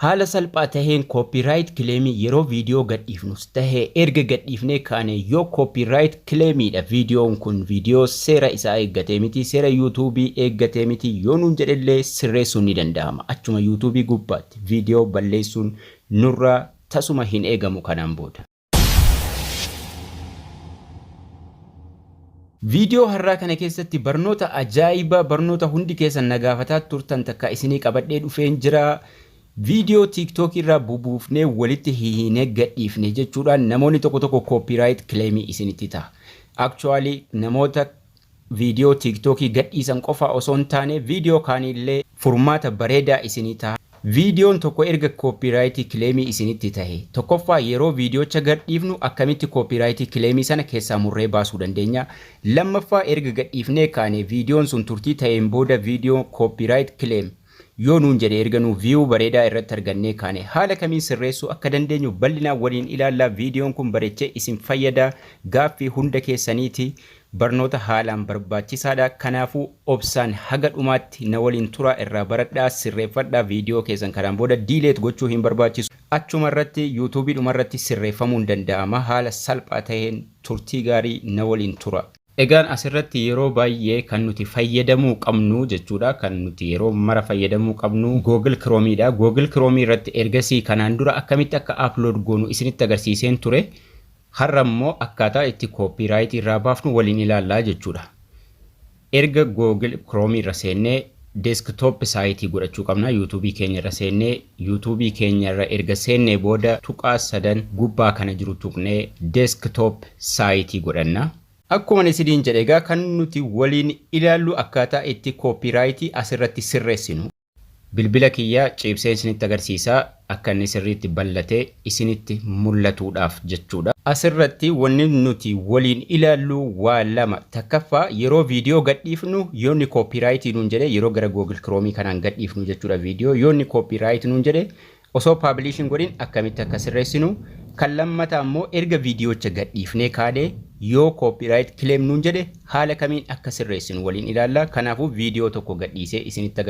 haala salphaa taheen copyright claimii yeroo viidiyoo gadhiifnus tahee erga gadhiifnee kaane yoo copyright claimiidha viidiyoon kun viidiyoo seera isaa eeggatee miti seera YouTube eeggatee miti yoo nuun jedhellee sirreessuun ni danda'ama. Achuma YouTube gubbaatti viidiyoo balleessuun nurraa tasuma hin eegamu kanaan booda. Viidiyoo har'aa kana keessatti barnoota ajaa'ibaa barnoota hundi keessan nagaafataa turtan takka isinii qabadhee dhufeen jira. Video TikTok irraa bubuufnee walitti hihinee gadhiifne jechuudhaan namoonni tokko copyright claim isinitti ta'a. Actually namoota video TikTok gadhiisan qofa osoo hin taane video kaanillee furmaata bareedaa isinii ta'a. Videoon tokko erga copyright claim isinitti tahe tokkoffaa yeroo viidiyoocha gadhiifnu akkamitti copyright claim sana keessaa murree baasuu dandeenya. Lammaffaa erga gadhiifnee kaane videoon sun turtii taheen booda video copyright claim yoo nuun jedhe erga nu view bareedaa irratti argannee kaane haala kamiin sirreessuu akka dandeenyu bal'inaan waliin ilaallaa. Viidiyoon kun bareechee isin fayyada gaaffii hunda keessaniiti barnoota haalaan barbaachisaadha. Kanaafuu obsaan haga dhumaatti na waliin tura irraa baradhaa sirreeffadhaa. Viidiyoo keessan kanaan booda delete gochuu hin barbaachisu. Achuma irratti YouTube dhuma irratti sirreeffamuun danda'ama. Haala salphaa taheen turtii gaarii na waliin tura. Egaan asirratti yeroo baay'ee kan nuti fayyadamuu qabnu jechuudha. Kan nuti yeroo mara fayyadamuu qabnu Google Chrome dha. Google Chrome irratti ergasii kanaan dura akkamitti akka upload goonu isinitti agarsiiseen ture. Har'a immoo akkaataa itti copyright irraa baafnu waliin ilaallaa jechuudha. Erga Google Chrome irra seennee desktop site godhachuu qabna. YouTube keenya irra seennee YouTube keenya irra erga seennee booda tuqaa sadan gubbaa kana jiru tuqnee desktop site godhanna. Akkuma isiniin jedhe egaa kan nuti waliin ilaallu akkaataa itti copyright asirratti sirreessinu. Bilbila kiyyaa ciibsee isinitti agarsiisaa akka inni sirriitti bal'atee isinitti mul'atuudhaaf jechuudha. Asirratti wanni nuti waliin ilaallu waa lama. Takkaffaa yeroo viidiyoo gadhiifnu yoonni copyright nuun jedhe yeroo gara Google Chrome kanaan gadhiifnu jechuudha viidiyoo yoonni copyright nuun jedhe osoo publishing godhin akkamitti akka sirreessinu. Kan lammataa immoo erga viidiyoocha gadhiifnee kaane yoo copyright claim nuun jedhe haala kamiin akka sirreessinu waliin ilaalla. Kanaafuu viidiyoo tokko gadhiisee isinitti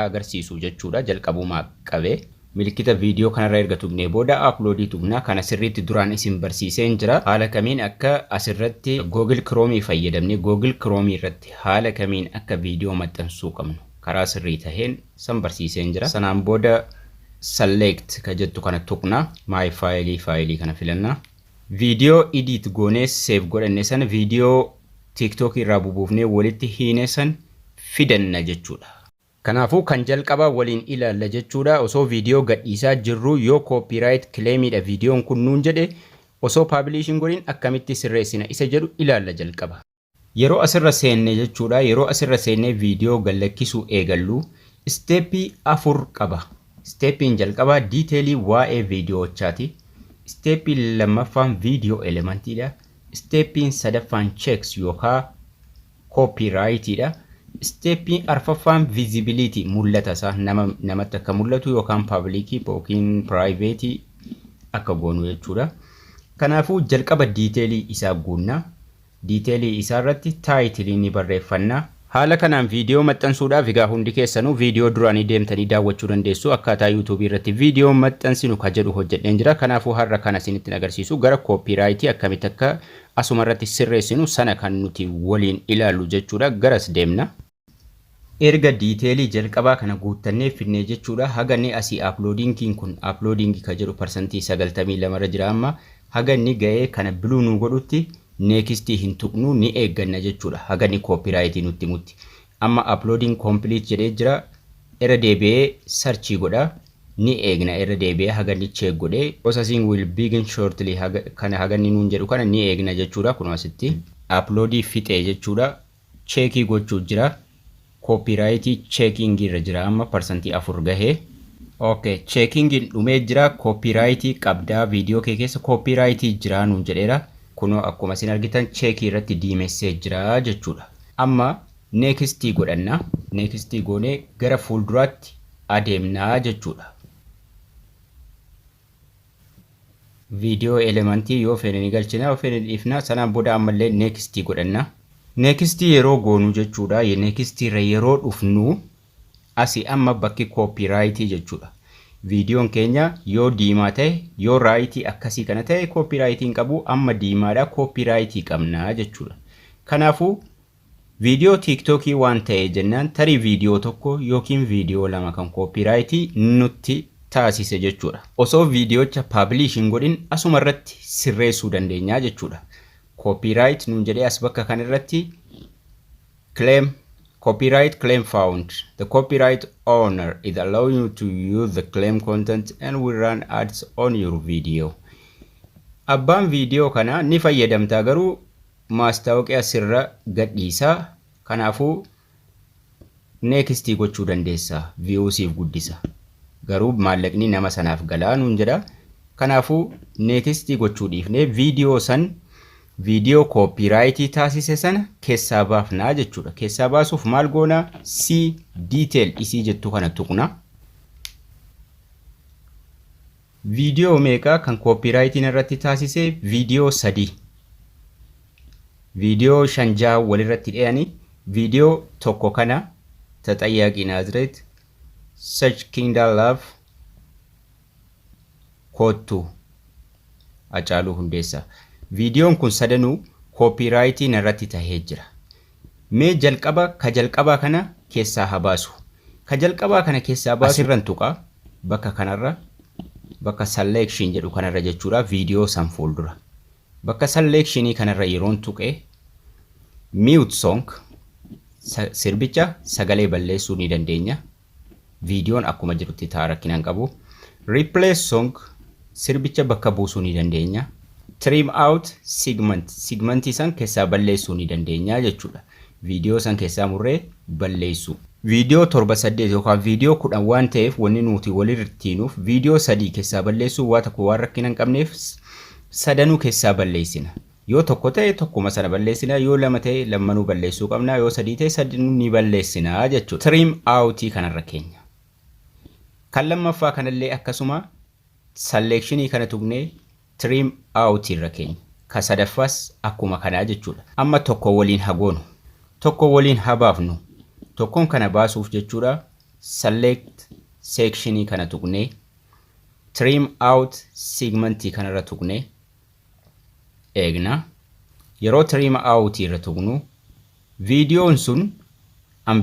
agarsiisu jechuudha. Jalqabumaa qabee milikita viidiyoo kanarra erga tuqnee booda uploadii tuqnaa kana sirriitti duraan isin barsiiseen jira. Haala kamiin akka asirratti Google Chrome fayyadamne Google Chrome irratti haala kamiin akka viidiyoo maxxansuu qabnu karaa sirrii taheen san barsiiseen jira. Sanaan booda select ka jettu kana tuqna my file kana filanna. Video edit goonee save godhanne sana video TikTok irraa bubuufnee walitti hiine san fidanna jechuudha. Kanaafuu kan jalqaba waliin ilaalla jechuudha. Osoo video gadhiisaa jirru yoo copyright claimidha videoon kun nuun jedhe osoo publishing godhin akkamitti sirreessina isa jedhu ilaalla jalqaba. Yeroo asirra seenne jechuudha. Yeroo asirra seenne video gallakkisuu eegallu steepii 4 qaba. Steepin jalqaba detailii waa'ee viidiyoochaati. Steepin lammaffaan video elementiidha. Steepin sadaffaan checks yookaan copyrightidha. Steepin arfaffaan visibility mul'ata isaa namatti akka mul'atu yookaan public yookiin private akka goonu jechuudha. Kanaafuu jalqaba detailii isaa guunna. Detailii isaa irratti title ni barreeffanna. Haala kanaan viidiyoo maxxansuudhaaf egaa hundi keessanuu viidiyoo duraanii deemtanii daawwachuu dandeessu. Akkaataa YouTube irratti viidiyoo maxxansinu ka jedhu hojjedheen jira. Kanaafuu har'a kana isinitti agarsiisu gara copyright akkamitti akka asuma irratti sirreessinu sana kan nuti waliin ilaallu jechuudha. Garas deemna. Erga detailii jalqabaa kana guuttannee finnee jechuudha. Haganni asii uploadingiin kun uploading ka jedhu percentage 92 irra jira amma haganni ga'ee kana biluu nu godhutti next hin tuqnu ni eegganna jechuudha. Haganni copyright nutti mutti. Amma uploading complete jedhee jira. Irra deebi'ee search godha. Ni eegna irra deebi'ee haganni check godhee processing will begin shortly kana haganni nuun jedhu kana ni eegna jechuudha. Kun asitti uploadii fixee jechuudha. Checkii gochuu jira. Copyright checking irra jira amma percentage 4 gahee. Okay, checking dhumee jira. Copyright qabdaa viidiyoo kee keessa copyright jira nuun jedheera. Kunoo akkuma isin argitan check irratti diimessee jira jechuudha. Amma next godhanna. Next goonee gara fuulduraatti adeemnaa jechuudha. Video elementii yoo feene ni galchina yoo feene dhiifna. Sanaan booda ammallee next godhanna. Next yeroo goonu jechuudha. Next irra yeroo dhufnu asii amma bakki copyright jechuudha. Viidiyoon keenya yoo diimaa ta'e yoo raayitii akkasii kana ta'e koopiraayitiin qabu, amma diimaadha koopiraayitii qabna jechuudha. Kanaafuu viidiyoo tiiktookii waan ta'e jennaan tarii viidiyoo tokko yookiin viidiyoo lama kan koopiraayitii nutti taasise jechuudha. Osoo viidiyoocha paablish hin godhin asuma irratti sirreessuu dandeenya jechuudha. Copyright nuun jedhee as bakka kan irratti claim copyright claim found. The copyright owner is allowing you to use the claim content and will run ads on your video. Abbaan viidiyoo kana ni fayyadamtaa garuu maastaawoqiyaa sirra gadhiisaa. Kanaafuu next gochuu dandeessa. Viewsiif guddisa. Garuu maallaqni nama sanaaf galaa nuun jedha. Kanaafuu next gochuu dhiifnee viidiyoo san viidiyoo koopiraayitii taasise sana keessaa baafnaa jechuudha. Keessaa baasuuf maal goona? See detail isii jettu kana tuqna. Viidiyoo meeqa kan koopiraayitiin irratti taasise? Viidiyoo 3. Viidiyoo 5 walirratti dhiyani. Viidiyoo tokko kana Taxayyaqii Naazreet Search Kingdom Love Kottu Hacaaluu Hundeessaa. Viidiyoon kun sadanuu koopiraayitiin irratti tahee jira. Mee jalqabaa kana keessaa habaasu. Ka jalqabaa kana keessaa baasu irran tuqa bakka kanarra bakka selection jedhu kanarra jechuudha. Viidiyoo san fuuldura bakka selectionii kanarra yeroon tuqe mute song sirbicha sagalee balleessuu ni dandeenya. Viidiyoon akkuma jirutti ta'a rakkinaan qabu. Replace song sirbicha bakka buusuu ni dandeenya. Trim out segmentii san keessaa balleessuu ni dandeenya jechuudha. Viidiyoo san keessaa murree balleessu. Viidiyoo 7-8 yookaan viidiyoo 10 waan ta'eef wanni nuti walirrattiinuuf viidiyoo 3 keessaa balleessuu waa tokko waan rakkina hin qabneef sadanuu keessaa balleessina. Yoo tokko ta'e tokkuma sana balleessina, yoo lama ta'e lamanuu balleessuu qabna, yoo sadii ta'e sadanuu ni balleessina jechuudha. Trim outii kanarra keenya. Kan lammaffaa kanallee akkasuma selectionii kana tuqnee trim out irra keenya. Ka sadaffaas akkuma kanaa jechuudha. Amma tokko waliin hagoonu. Tokko waliin habaafnu. Tokkoon kana baasuuf jechuudha. Select sectionii kana tuqnee trim out segmentii kanarra tuqnee eegna. Yeroo trim out irra tuqnu viidiyoon sun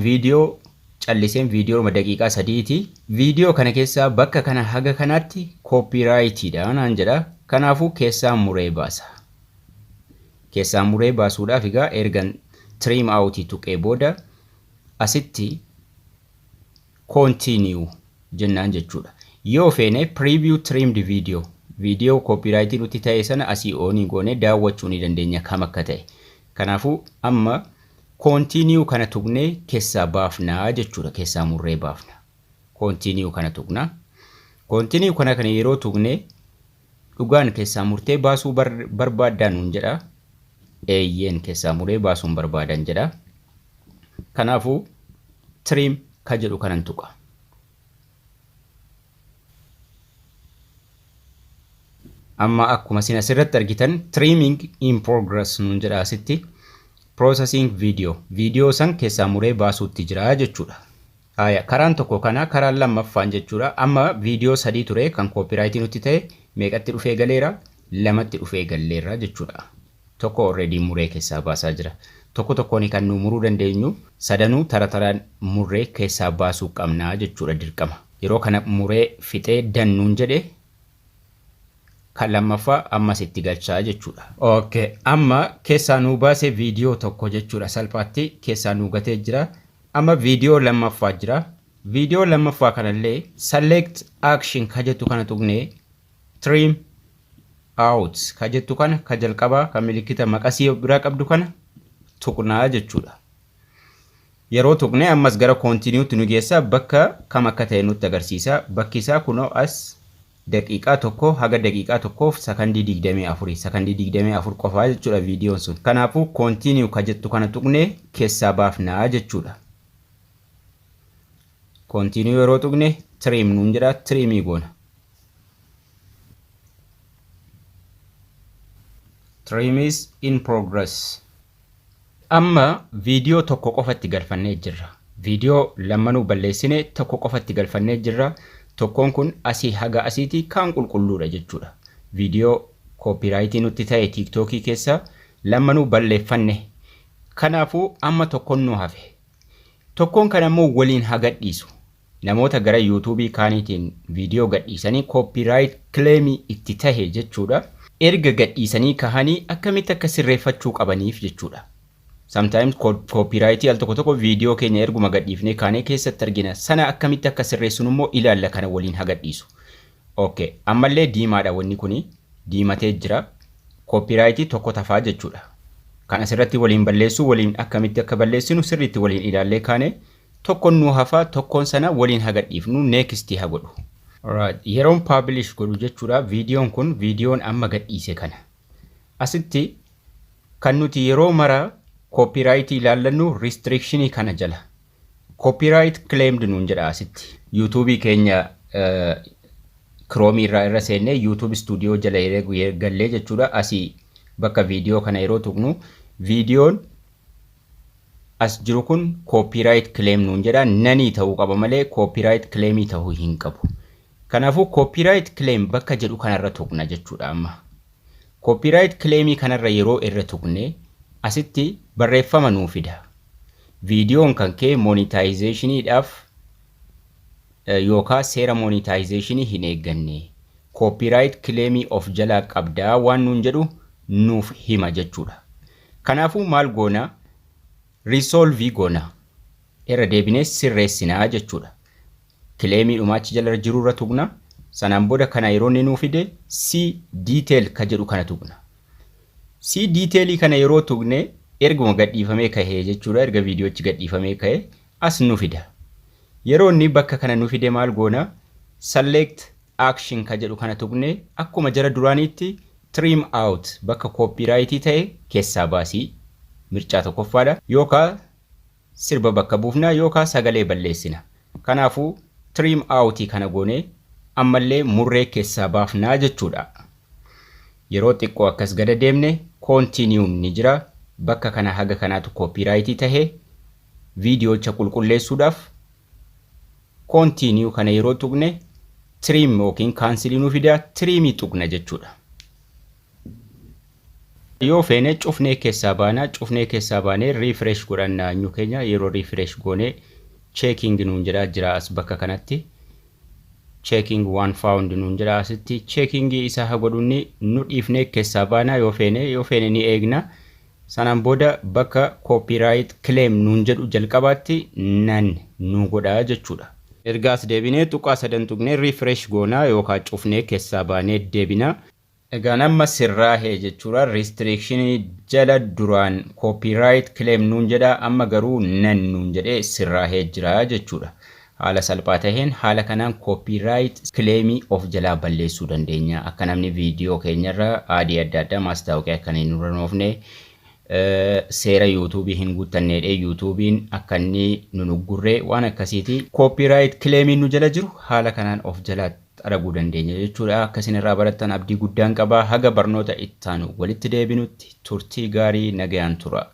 viidiyoo calliseen viidiyoo daqiiqaa 3ti. Viidiyoo kana keessaa bakka kana haga kanaatti koopiraayitiidha naan jedha. Kanaafuu keessaa muree baasa. Keessaa muree baasuudhaaf egaa ergan trim out tuqee booda asitti continue jennaan jechuudha. Yoo feene preview trimmed video viidiyoo koopiraayitii nuti ta'e sana asii oonii goone daawwachuu ni dandeenya kam akka ta'e. Kanaafuu amma continue kana tuqnee keessaa baafnaa jechuudha. Keessaa muree baafna. Continue kana tuqna. Continue kana yeroo tuqnee dhugaan keessaa murtee baasuu barbaadan nuun jedha. Eeyyeen keessaa muree baasuun barbaadan jedha. Kanaafuu trim ka jedhu kanan tuqa. Amma akkuma isin asirratti argitan trimming in progress nuun jedha asitti. Processing viidiyoo san keessaa muree baasuutti jira jechuudha. Karaan tokko kana, karaan lammaffaan jechuudha. Amma viidiyoo 3 ture kan koopiraayitii nutti ta'e meeqatti dhufee galeera? 2tti dhufee galeera jechuudha. Tokko already muree keessaa baasaa jira. Tokko tokkoon kan nu muruu dandeenyu sadanuu taraan muree keessaa baasuu qabnaa jechuudha dirqama. Yeroo kana muree fixee dannuun jedhe kan lammaffaa ammas itti galchaa jechuudha. Okay, amma keessaa nuu baasee viidiyoo tokko jechuudha. Salphaatti keessaa nuu gatee jira. Amma viidiyoo lammaffaa jira. Viidiyoo lammaffaa kanallee select action ka jettu kana tuqnee trim out ka jettu kana ka jalqabaa kan milikkita maqasii biraa qabdu kana tuqnaa jechuudha. Yeroo tuqnee ammas gara continue nu geessa bakka kam akka ta'e nutti agarsiisa. Bakki isaa kunoo as daqiiqaa tokko haga daqiiqaa tokkoof sakandii 24 qofaa jechuudha viidiyoon sun. Kanaafuu continue ka jettu kana tuqnee keessaa baafnaa jechuudha. Continue yeroo tuqne trim nuun jedha. Trimii goona. Trim is in progress. Amma viidiyoo tokko qofatti galfannee jirra. Viidiyoo lamanuu balleessine tokko qofatti galfannee jirra. tokkoon kun asii haga asiitii kan qulqulluudha jechuudha. Viidiyoo koopiraayitii nutti ta'e TikTokii keessa lamanuu balleeffanne. Kanaafuu amma tokkoon nu hafe. Tokkoon kan ammoo waliin hagadhiisu. Namoota gara YouTubeii kaaniitiin viidiyoo gadhiisanii koopiraayit kileemii itti tahe jechuudha. Erga gadhiisanii kahanii akkamitti akka sirreeffachuu qabaniif jechuudha. Sometimes copyrightii al tokko viidiyoo keenya erguma gadhiifnee kaanee keessatti argina. Sana akkamitti akka sirreessuun immoo ilaalla kana waliin hagadhiisu. Okay, ammallee diimaadha wanni kuni. Diimatee jira. Copyrightii tokko tafaa jechuudha. Kan asirratti waliin balleessu waliin akkamitti akka balleessinu sirriitti waliin ilaallee kaanee tokkoon nu hafaa tokkoon sana waliin hagadhiifnu next haa godhu. Alright, yeroon publish godhu jechuudha. Viidiyoon kun viidiyoon amma gadhiise kana. Asitti kan nuti yeroo mara copyright ilaallannu restriction kana jala. Copyright claimed nuun jedha asitti. YouTube keenya Chrome irra seenne YouTube Studio jala gallee jechuudha. Asii bakka viidiyoo kana yeroo tuqnu viidiyoon as jiru kun copyright claim nuun jedha. Nanii ta'uu qaba malee copyright claimii ta'uu hin qabu. Kanaafuu copyright claim bakka jedhu kanarra tuqna jechuudha amma. Copyright claimii kanarra yeroo irra tuqne asitti barreeffama nuu fida. Viidiyoon kan kee monetizationiidhaaf yookaan seera monetizationii hin eegganne. Copyright claimii of jalaa qabdaa waan nuun jedhu nuuf hima jechuudha. Kanaafuu maal goona? Resolve goona. Irra deebinee sirreessinaa jechuudha. Claimii dhumaachi jala jirurra tuqna. Sanaan booda kana yeroo inni nuu fide see detail ka jedhu kana tuqna. See detailii kana yeroo tuqne erguma gadhiifamee kahee jechuudha. Erga viidiyoochi gadhiifamee kahee as nu fida. Yeroo inni bakka kana nu fide maal goona? Select action ka jedhu kana tuqne akkuma jara duraaniitti trim out bakka copyrightii ta'e keessaa baasii mirchaa tokkoffaadha. Yookaan sirba bakka buufna yookaan sagalee balleessina. Kanaafuu trim out kana goone ammallee murree keessaa baafnaa jechuudha. Yeroo xiqqoo akkas gada deemne continue ni jira. Bakka kana haga kanaatu copyrightii tahe viidiyoocha qulqulleessuudhaaf continue kana yeroo tuqne trim yookiin cancel nu fida trimii tuqna jechuudha. Yoo feene cufnee keessaa baana cufnee keessaa baanee refresh godhanna nyu keenya yeroo refresh goone checking nuun jedha jira as bakka kanatti. Checking one found nuun jedha asitti checking isa haa godhunni nu dhiifnee keessaa baana yoo feene ni eegna. Sanaan booda bakka copyright claim nuun jedhu jalqabaatti nan nu godha jechuudha. Ergaas deebinee tuqaa sadan tuqnee refresh goona yookaan cufnee keessaa baanee deebina. Egaa nama sirraahee jechuudha. Restriction jala duraan copyright claim nuun jedha amma garuu nan nuun jedhee sirraahee jira jechuudha. Haala salphaa taheen haala kanaan copyright claimii of jalaa balleessuu dandeenya. Akka namni viidiyoo keenyarra aadii adda addaa maastaawoqii akka hin nuranofne seera YouTube hin guutanneedhe YouTubein akka inni nu nuggurree waan akkasiiti. Copyright claimii nu jala jiru haala kanaan of jalaa arguu dandeenya jechuudha. Akkasin irraa barattan abdii guddaan qaba. Haga barnoota ittaanu walitti deebinutti turtii gaarii nagayaan tura.